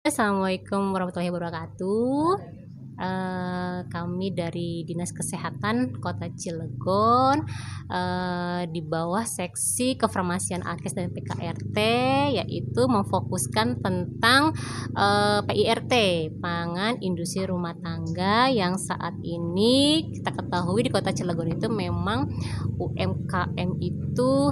Assalamualaikum warahmatullahi wabarakatuh. Kami dari Dinas Kesehatan Kota Cilegon, di bawah seksi kefarmasian Alkes dan PKRT, yaitu memfokuskan tentang PIRT, pangan industri rumah tangga, yang saat ini kita ketahui di Kota Cilegon itu memang UMKM itu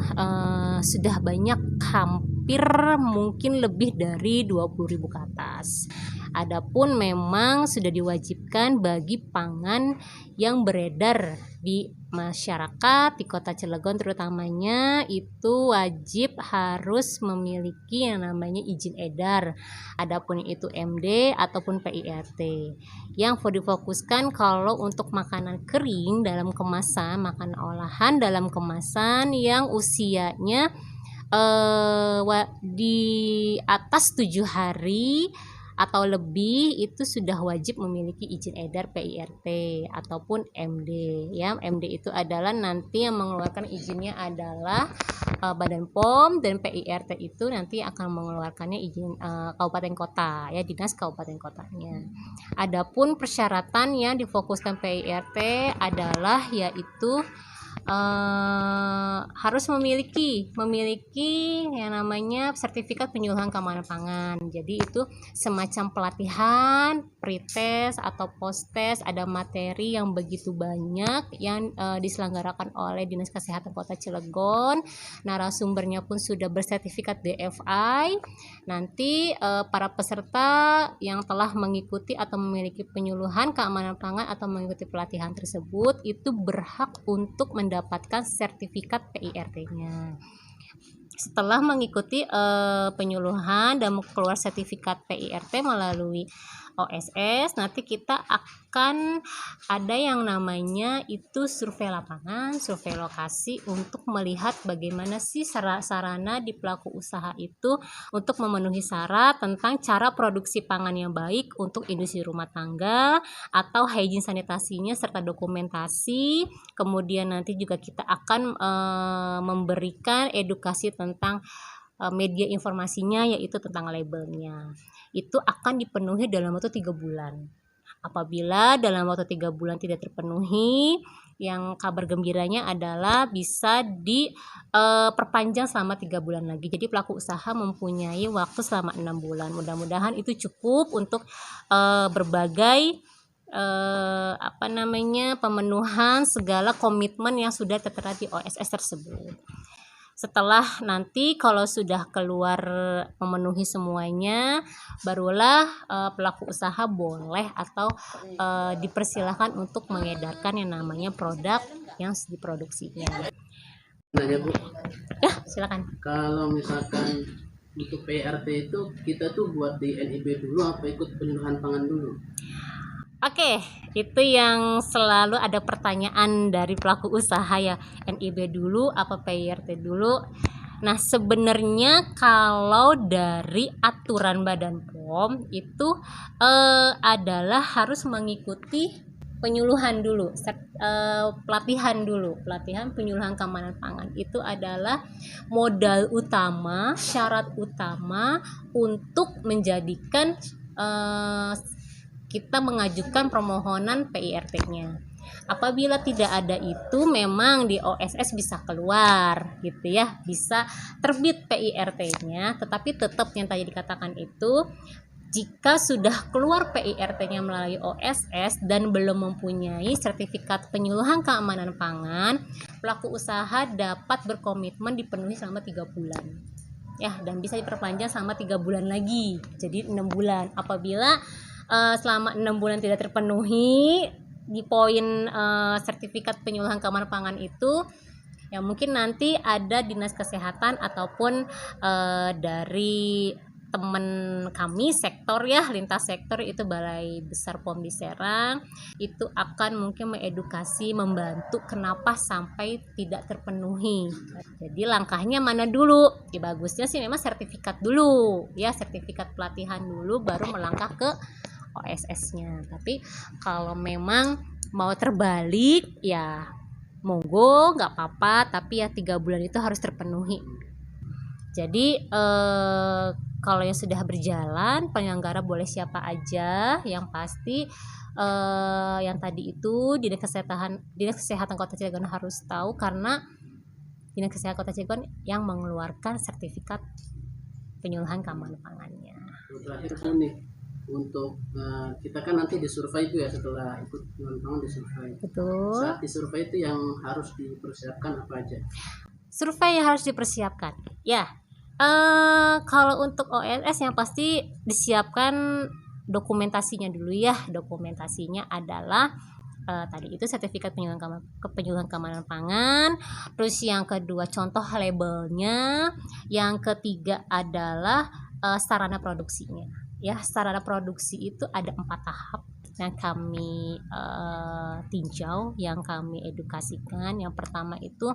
sudah banyak, hampir mungkin lebih dari 20.000 ke atas. Adapun memang sudah diwajibkan bagi pangan yang beredar di masyarakat di Kota Cilegon terutamanya itu wajib harus memiliki yang namanya izin edar. Adapun itu MD ataupun PIRT. Yang difokuskan kalau untuk makanan kering dalam kemasan, makanan olahan dalam kemasan yang usianya di atas 7 hari atau lebih itu sudah wajib memiliki izin edar PIRT ataupun MD ya. MD itu adalah nanti yang mengeluarkan izinnya adalah Badan POM, dan PIRT itu nanti akan mengeluarkannya izin kabupaten kota ya, dinas kabupaten kotanya. Adapun persyaratan yang difokuskan PIRT adalah yaitu harus memiliki yang namanya sertifikat penyuluhan keamanan pangan. Jadi itu semacam pelatihan, pretest atau posttest, ada materi yang begitu banyak yang diselenggarakan oleh Dinas Kesehatan Kota Cilegon. Narasumbernya pun sudah bersertifikat DFI. Nanti para peserta yang telah mengikuti atau memiliki penyuluhan keamanan pangan atau mengikuti pelatihan tersebut itu berhak untuk mendapatkan sertifikat PIRT-nya. Setelah mengikuti penyuluhan dan keluar sertifikat PIRT melalui OSS, nanti kita akan ada yang namanya itu survei lapangan, survei lokasi untuk melihat bagaimana sih sarana di pelaku usaha itu untuk memenuhi syarat tentang cara produksi pangan yang baik untuk industri rumah tangga atau hygiene sanitasinya serta dokumentasi. Kemudian nanti juga kita akan memberikan edukasi tentang media informasinya, yaitu tentang labelnya. Itu akan dipenuhi dalam waktu 3 bulan. Apabila dalam waktu 3 bulan tidak terpenuhi, yang kabar gembiranya adalah bisa diperpanjang selama 3 bulan lagi. Jadi pelaku usaha mempunyai waktu selama 6 bulan. Mudah-mudahan itu cukup untuk berbagai pemenuhan segala komitmen yang sudah tertera di OSS tersebut. Setelah nanti kalau sudah keluar memenuhi semuanya, barulah pelaku usaha boleh atau dipersilahkan untuk mengedarkan yang namanya produk yang diproduksinya. Nanya Bu, ya silakan. Kalau misalkan untuk PIRT itu kita tuh buat di NIB dulu apa ikut penyuluhan pangan dulu? Oke, itu yang selalu ada pertanyaan dari pelaku usaha ya, NIB dulu apa PIRT dulu. Nah, sebenarnya kalau dari aturan Badan POM itu adalah harus mengikuti penyuluhan dulu, pelatihan penyuluhan keamanan pangan. Itu adalah modal utama, syarat utama untuk menjadikan kita mengajukan permohonan PIRT-nya. Apabila tidak ada itu, memang di OSS bisa keluar gitu ya, bisa terbit PIRT-nya, tetapi tetap yang tadi dikatakan itu, jika sudah keluar PIRT-nya melalui OSS dan belum mempunyai sertifikat penyuluhan keamanan pangan, pelaku usaha dapat berkomitmen dipenuhi selama 3 bulan. Ya, dan bisa diperpanjang selama 3 bulan lagi, jadi 6 bulan. Apabila selama 6 bulan tidak terpenuhi di poin sertifikat penyuluhan keamanan pangan itu, ya mungkin nanti ada dinas kesehatan ataupun dari teman kami sektor ya, lintas sektor, itu Balai Besar POM di Serang, itu akan mungkin mengedukasi, membantu kenapa sampai tidak terpenuhi. Jadi langkahnya mana dulu? Ya bagusnya sih memang sertifikat dulu ya, sertifikat pelatihan dulu baru melangkah ke OSS-nya. Tapi kalau memang mau terbalik ya monggo, nggak apa-apa, tapi ya 3 bulan itu harus terpenuhi. Jadi Kalau yang sudah berjalan, penyelenggara boleh siapa aja, yang pasti yang tadi itu Dinas Kesehatan Kota Cilegon harus tahu, karena Dinas Kesehatan Kota Cilegon yang mengeluarkan sertifikat penyuluhan keamanan pangannya. Terakhir nih, untuk kita kan nanti disurvei itu ya, setelah ikut penyuluhan pangan disurvei. Betul. Saat disurvei itu yang harus dipersiapkan apa aja? Survei yang harus dipersiapkan, ya. Kalau untuk OSS yang pasti disiapkan dokumentasinya dulu ya. Dokumentasinya adalah tadi itu sertifikat penyuluhan keamanan pangan. Terus yang kedua contoh labelnya. Yang ketiga adalah sarana produksinya. Ya, sarana produksi itu ada 4 tahap yang kami tinjau, yang kami edukasikan. Yang pertama itu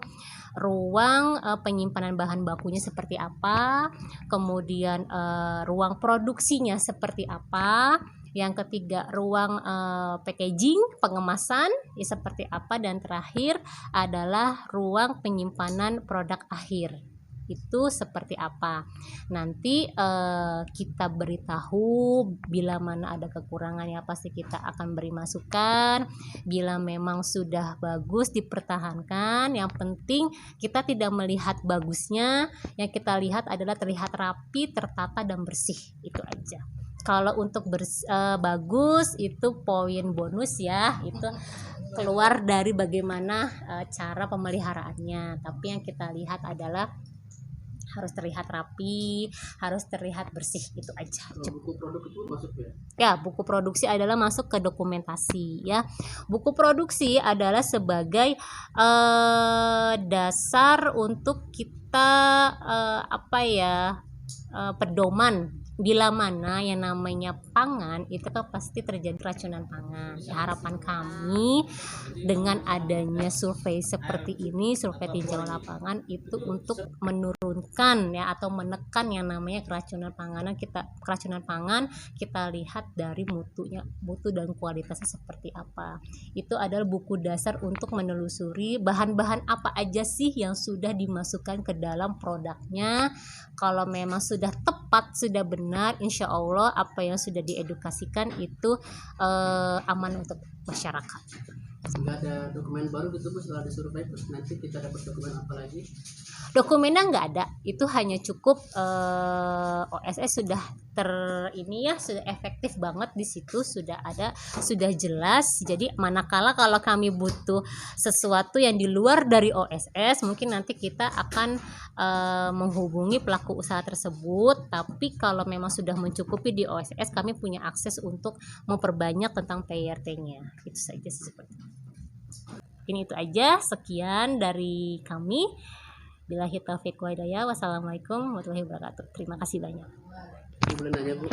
ruang penyimpanan bahan bakunya seperti apa, kemudian ruang produksinya seperti apa, yang ketiga ruang packaging pengemasan ya seperti apa, dan terakhir adalah ruang penyimpanan produk akhir itu seperti apa. Nanti kita beritahu bila mana ada kekurangan, ya pasti kita akan beri masukan. Bila memang sudah bagus dipertahankan. Yang penting kita tidak melihat bagusnya, yang kita lihat adalah terlihat rapi, tertata dan bersih, itu aja. Kalau untuk bagus itu poin bonus ya, itu keluar dari bagaimana cara pemeliharaannya. Tapi yang kita lihat adalah harus terlihat rapi, harus terlihat bersih, itu aja. Buku produk itu masuk ya? Ya, buku produksi adalah masuk ke dokumentasi ya. Buku produksi adalah sebagai dasar untuk kita pedoman bila mana yang namanya pangan itu kan pasti terjadi keracunan pangan. Ya, harapan kami dengan adanya survei seperti ini, survei tinjauan lapangan, itu untuk menurunkan ya atau menekan yang namanya keracunan pangan. Kita lihat dari mutu dan kualitasnya seperti apa. Itu adalah buku dasar untuk menelusuri bahan-bahan apa aja sih yang sudah dimasukkan ke dalam produknya. Kalau memang sudah tepat, sudah benar, insya Allah apa yang sudah diedukasikan itu aman untuk masyarakat. Nggak ada dokumen baru gitu Bu setelah disurvei, terus nanti kita dapat dokumen apa lagi? Dokumennya nggak ada, itu hanya cukup OSS sudah sudah efektif banget di situ, sudah ada, sudah jelas. Jadi manakala kalau kami butuh sesuatu yang di luar dari OSS, mungkin nanti kita akan menghubungi pelaku usaha tersebut. Tapi kalau memang sudah mencukupi di OSS, kami punya akses untuk memperbanyak tentang PRT-nya. Itu saja sih seperti ini. Itu aja, sekian dari kami. Billahi taufiq wa hidayah. Wassalamualaikum warahmatullahi wabarakatuh. Terima kasih banyak. Boleh nanya Bu,